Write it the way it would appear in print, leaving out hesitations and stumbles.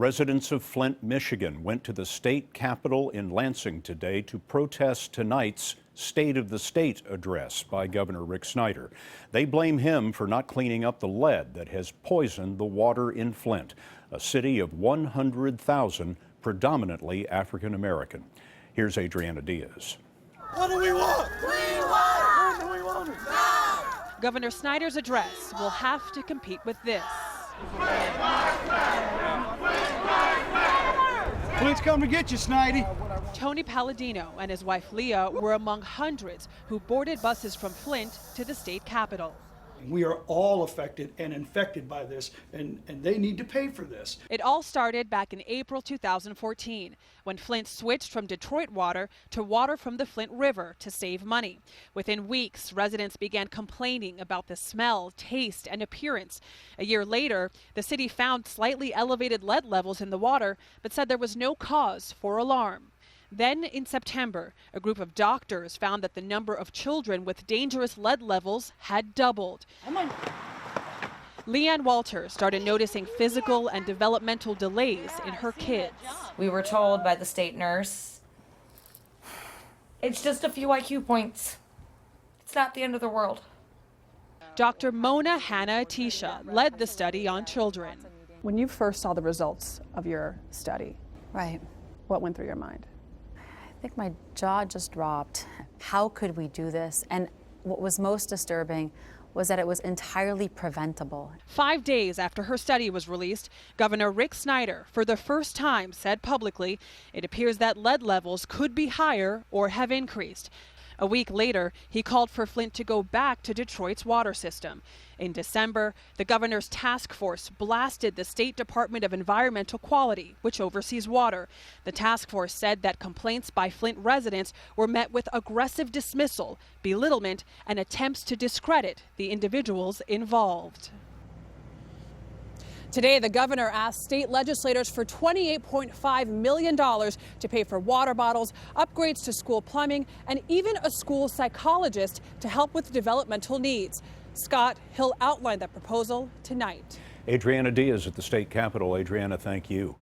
Residents of Flint, Michigan went to the state capitol in Lansing today to protest tonight's State of the State address by Governor Rick Snyder. They blame him for not cleaning up the lead that has poisoned the water in Flint, a city of 100,000 predominantly African American. Here's Adriana Diaz. What do we want? Clean water! When do we want it? Now! Governor Snyder's address will have to compete with this. Flint's coming to get you, Snidey. Tony Palladino and his wife Leah were among hundreds who boarded buses from Flint to the state capitol. We are all affected and infected by this, and they need to pay for this. It all started back in April 2014, when Flint switched from Detroit water to water from the Flint River to save money. Within weeks, residents began complaining about the smell, taste, and appearance. A year later, the city found slightly elevated lead levels in the water, but said there was no cause for alarm. Then in September, a group of doctors found that the number of children with dangerous lead levels had doubled. Leanne Walter started noticing physical and developmental delays in her kids. We were told by the state nurse, it's just a few IQ points. It's not the end of the world. Dr. Mona Hanna Atisha led the study on children. When you first saw the results of your study, Right. what went through your mind? I think my jaw just dropped. How could we do this? And what was most disturbing was that it was entirely preventable. 5 days after her study was released, Governor Rick Snyder, for the first time, said publicly it appears that lead levels could be higher or have increased. A week later, he called for Flint to go back to Detroit's water system. In December, the governor's task force blasted the State Department of Environmental Quality, which oversees water. The task force said that complaints by Flint residents were met with aggressive dismissal, belittlement, and attempts to discredit the individuals involved. Today, the governor asked state legislators for $28.5 million to pay for water bottles, upgrades to school plumbing, and even a school psychologist to help with developmental needs. Scott, he'll outline that proposal tonight. Adriana Diaz at the state capitol. Adriana, thank you.